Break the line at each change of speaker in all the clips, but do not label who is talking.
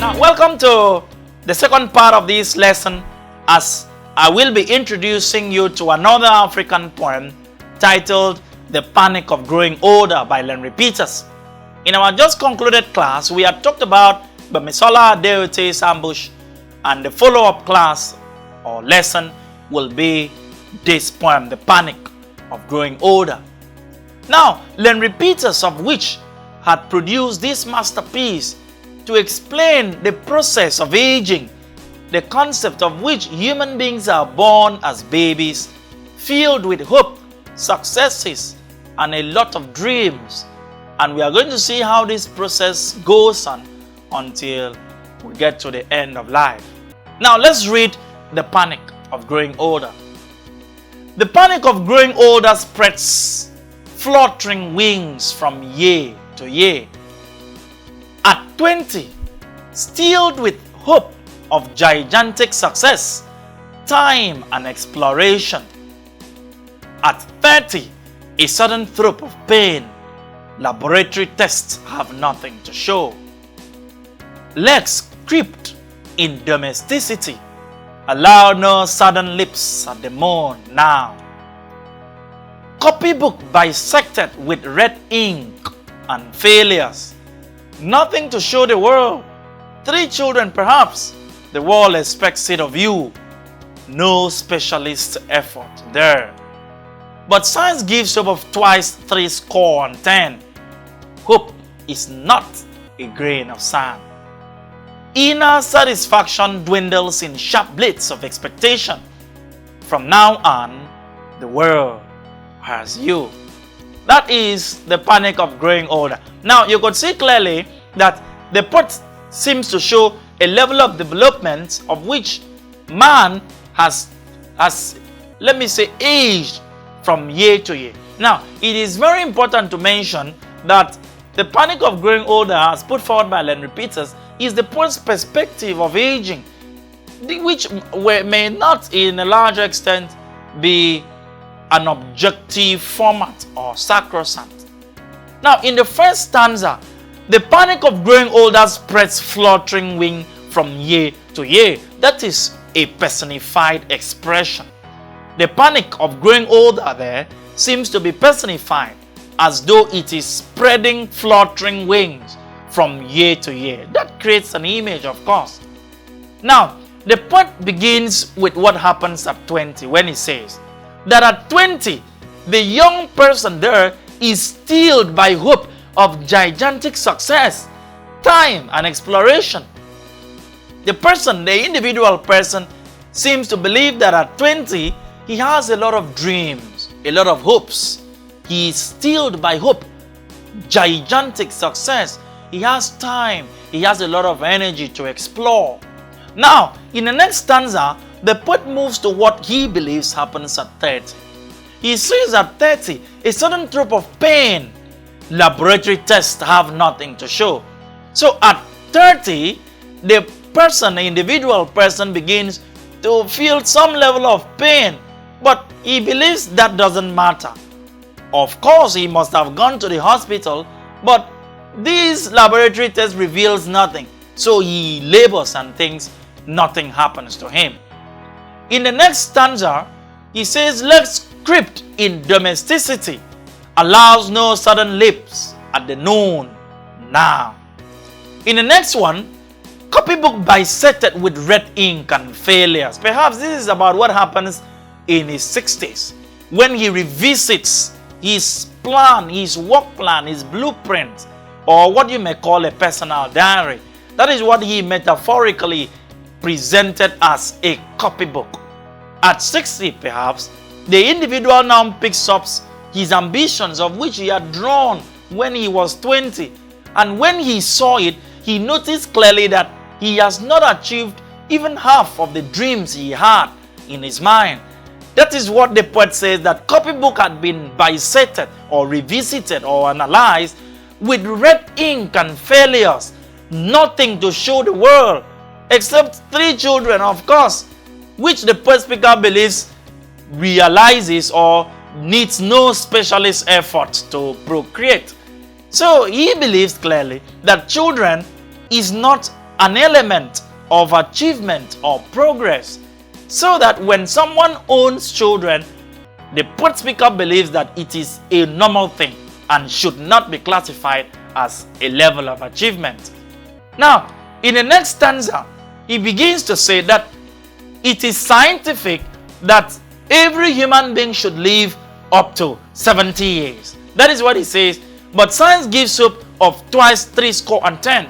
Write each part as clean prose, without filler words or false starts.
Now, welcome to the second part of this lesson, as I will be introducing you to another African poem titled The Panic of Growing Older by Lenrie Peters. In our just concluded class, we had talked about Bamisola Adeote's ambush, and the follow-up class or lesson will be this poem, The Panic of Growing Older. Now, Lenrie Peters, of which had produced this masterpiece to explain the process of aging, the concept of which human beings are born as babies, filled with hope, successes, and a lot of dreams. And we are going to see how this process goes on until we get to the end of life. Now let's read The Panic of Growing Older. The panic of growing older spreads fluttering wings from year to year. At 20, stilled with hope of gigantic success, time and exploration. At 30, a sudden throb of pain. Laboratory tests have nothing to show. Legs crept in domesticity. Allow no sudden lips at the moon now. Copybook bisected with red ink and failures. Nothing to show the world. 3 children perhaps. The world expects it of you. No specialist effort there. But science gives hope of twice 70. Hope is not a grain of sand. Inner satisfaction dwindles in sharp blades of expectation. From now on, the world has you. That is the panic of growing older. Now, you could see clearly that the poet seems to show a level of development of which man has let me say, aged from year to year. Now, it is very important to mention that the panic of growing older, as put forward by Lenrie Peters, is the poet's perspective of aging, which may not in a larger extent be an objective format or sacrosanct. Now, in the first stanza, the panic of growing older spreads fluttering wing from year to year. That is a personified expression. The panic of growing older there seems to be personified as though it is spreading fluttering wings from year to year. That creates an image, of course. Now, the poet begins with what happens at 20 when he says that at 20, the young person there is stilled by hope of gigantic success, time and exploration. The person, the individual person, seems to believe that at 20, he has a lot of dreams, a lot of hopes. He is stilled by hope, gigantic success. He has time, he has a lot of energy to explore. Now, in the next stanza, the poet moves to what he believes happens at 30. He says at 30, a sudden throb of pain. Laboratory tests have nothing to show. So at 30, the person, the individual person, begins to feel some level of pain, but he believes that doesn't matter. Of course, he must have gone to the hospital, but this laboratory test reveals nothing. So he labors and thinks nothing happens to him. In the next stanza, he says, legs crept in domesticity, allows no sudden lips at the noon now. In the next one, copybook bisected with red ink and failures. Perhaps this is about what happens in his 60s when he revisits his plan, his work plan, his blueprint, or what you may call a personal diary. That is what he metaphorically presented as a copybook. At 60, perhaps, the individual now picks up his ambitions of which he had drawn when he was 20. And when he saw it, he noticed clearly that he has not achieved even half of the dreams he had in his mind. That is what the poet says, that copybook had been bisected or revisited or analyzed with red ink and failures. Nothing to show the world except 3 children, of course, which the poet speaker believes realizes or needs no specialist effort to procreate. So he believes clearly that children is not an element of achievement or progress, so that when someone owns children, the poet speaker believes that it is a normal thing and should not be classified as a level of achievement. Now, in the next stanza, he begins to say that it is scientific that every human being should live up to 70 years. That is what he says. But science gives hope of twice 70.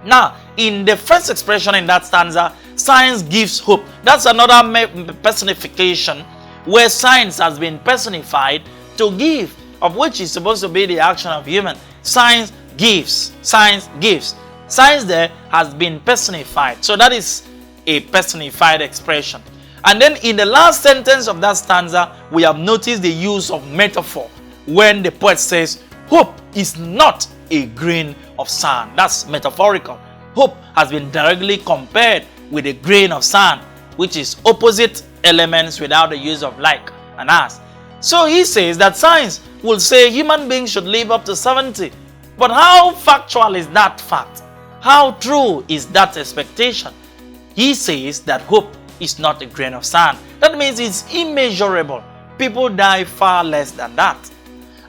Now, in the first expression in that stanza, science gives hope. That's another personification where science has been personified to give, of which is supposed to be the action of human. Science gives. Science gives. Science there has been personified. So that is a personified expression. And then in the last sentence of that stanza, we have noticed the use of metaphor when the poet says, hope is not a grain of sand. That's metaphorical. Hope has been directly compared with a grain of sand, which is opposite elements without the use of like and as. So he says that science will say human beings should live up to 70. But how factual is that fact? How true is that expectation? He says that hope is not a grain of sand. That means it's immeasurable. People die far less than that.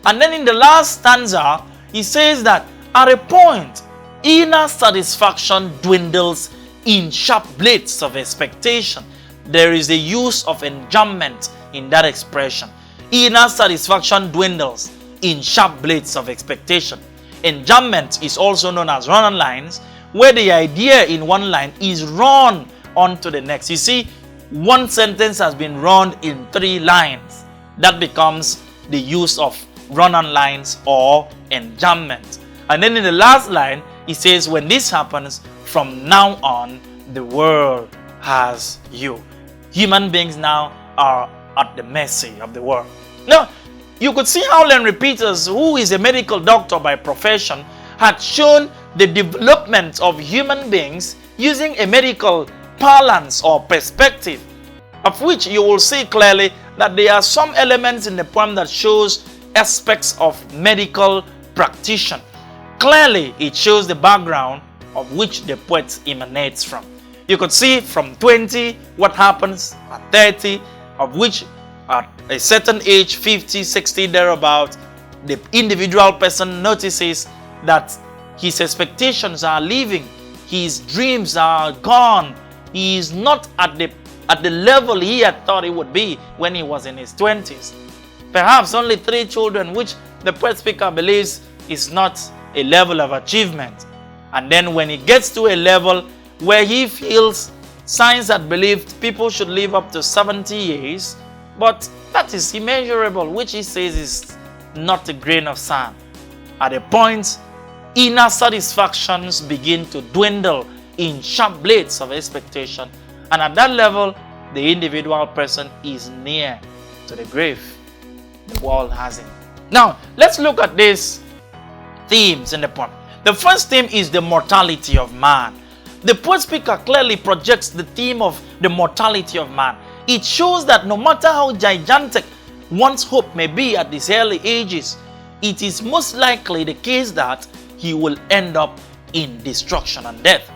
And then in the last stanza, he says that at a point, inner satisfaction dwindles in sharp blades of expectation. There is a use of enjambment in that expression. Inner satisfaction dwindles in sharp blades of expectation. Enjambment is also known as run-on lines, where the idea in one line is run on to the next. You see, one sentence has been run in 3 lines. That becomes the use of run-on lines or enjambment. And then in the last line, he says, when this happens, from now on, the world has you. Human beings now are at the mercy of the world. Now, you could see how Lenrie Peters, who is a medical doctor by profession, had shown the development of human beings using a medical parlance or perspective, of which you will see clearly that there are some elements in the poem that shows aspects of medical practitioner. Clearly, it shows the background of which the poet emanates from. You could see from 20 what happens at 30, of which at a certain age, 50, 60, thereabout, the individual person notices that his expectations are leaving, his dreams are gone, he is not at the level he had thought he would be when he was in his 20s. Perhaps only 3 children, which the poet speaker believes is not a level of achievement. And then when he gets to a level where he feels science had believed people should live up to 70 years, but that is immeasurable, which he says is not a grain of sand. At a point, inner satisfactions begin to dwindle in sharp blades of expectation. And at that level, the individual person is near to the grave. The world has him. Now, let's look at these themes in the poem. The first theme is the mortality of man. The poet speaker clearly projects the theme of the mortality of man. It shows that no matter how gigantic one's hope may be at these early ages, it is most likely the case that he will end up in destruction and death.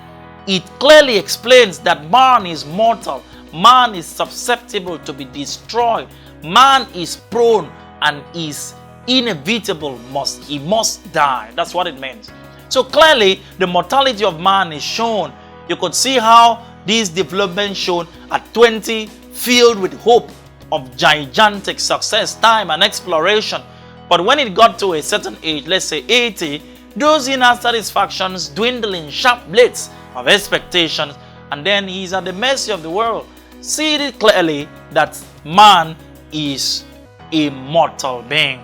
It clearly explains that man is mortal, man is susceptible to be destroyed, man is prone and is inevitable, he must die. That's what it means. So clearly, the mortality of man is shown. You could see how these developments shown at 20, filled with hope of gigantic success, time and exploration. But when it got to a certain age, let's say 80, those inner satisfactions dwindle in sharp blades of expectations, and then he is at the mercy of the world. See it clearly that man is a mortal being.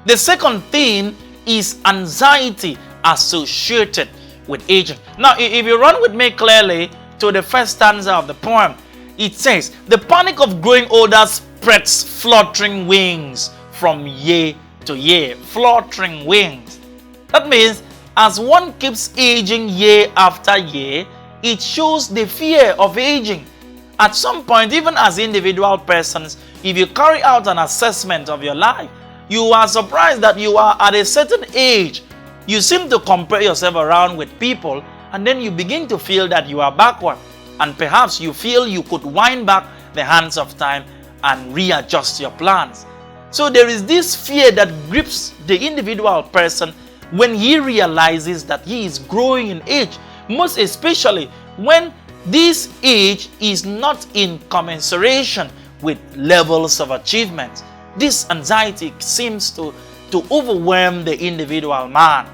The second theme is anxiety associated with aging. Now, if you run with me clearly to the first stanza of the poem, it says, the panic of growing older spreads fluttering wings from year to year. Fluttering wings. That means as one keeps aging year after year, it shows the fear of aging. At some point, even as individual persons, if you carry out an assessment of your life, you are surprised that you are at a certain age. You seem to compare yourself around with people, and then you begin to feel that you are backward, and perhaps you feel you could wind back the hands of time and readjust your plans. So there is this fear that grips the individual person when he realizes that he is growing in age, most especially when this age is not in commensuration with levels of achievement. This anxiety seems to overwhelm the individual man.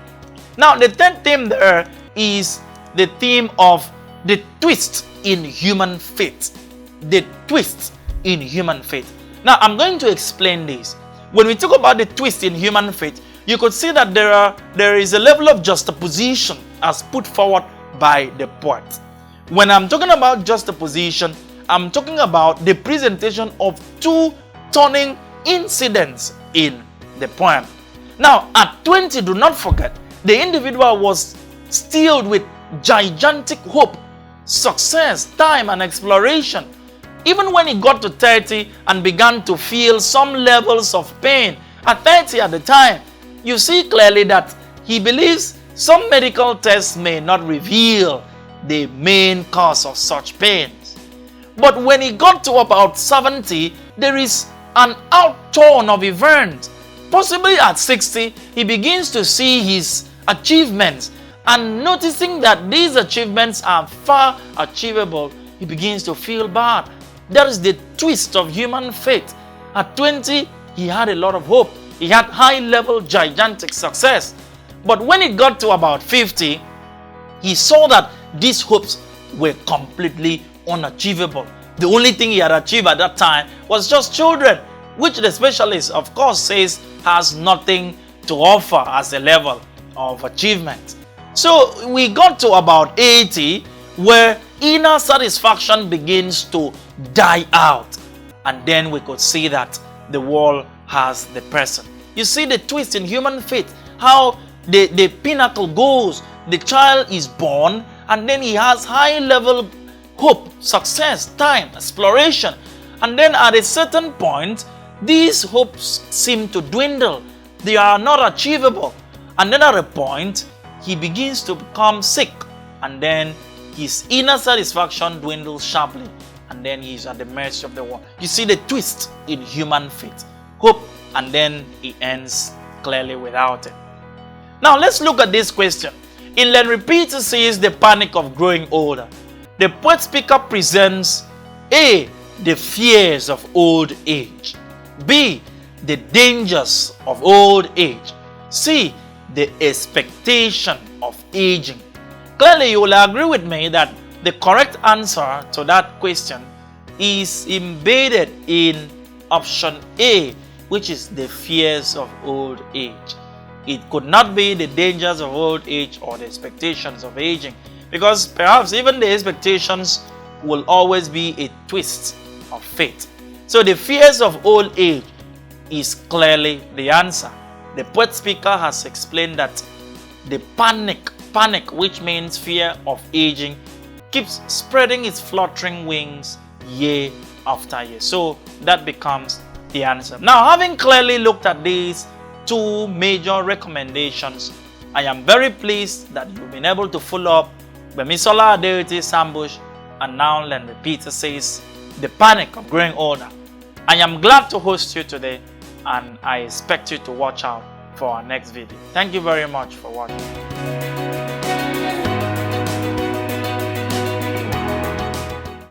Now, the third theme there is the theme of the twist in human fate. The twist in human fate. Now, I'm going to explain this. When we talk about the twist in human fate, you could see that there is a level of juxtaposition as put forward by the poet. When I'm talking about juxtaposition, I'm talking about the presentation of two turning incidents in the poem. Now, at 20, do not forget, the individual was stilled with gigantic hope, success, time, and exploration. Even when he got to 30 and began to feel some levels of pain, at 30 at the time, you see clearly that he believes some medical tests may not reveal the main cause of such pains. But when he got to about 70, there is an outturn of events. Possibly at 60, he begins to see his achievements, and noticing that these achievements are far achievable, he begins to feel bad. That is the twist of human fate. At 20, he had a lot of hope. He had high-level, gigantic success. But when it got to about 50, he saw that these hopes were completely unachievable. The only thing he had achieved at that time was just children, which the specialist, of course, says has nothing to offer as a level of achievement. So we got to about 80, where inner satisfaction begins to die out. And then we could see that the world has the present. You see the twist in human fate, how the pinnacle goes. The child is born, and then he has high-level hope, success, time, exploration. And then at a certain point, these hopes seem to dwindle. They are not achievable. And then at a point, he begins to become sick, and then his inner satisfaction dwindles sharply, and then he's at the mercy of the world. You see the twist in human fate. Hope, and then he ends clearly without it. Now let's look at this question. In Lenrie Peters says the panic of growing older. The poet speaker presents A, the fears of old age. B, the dangers of old age. C, the expectation of aging. Clearly, you will agree with me that the correct answer to that question is embedded in option A, which is the fears of old age. It could not be the dangers of old age or the expectations of aging, because perhaps even the expectations will always be a twist of fate. So the fears of old age is clearly the answer. The poet speaker has explained that the panic, which means fear of aging, keeps spreading its fluttering wings year after year. So that becomes the answer. Now, having clearly looked at these two major recommendations, I am very pleased that you've been able to follow up Bemisola Adeote's ambush, and now Lenrie Peters says the panic of growing older. I am glad to host you today, and I expect you to watch out for our next video. Thank you very much for watching.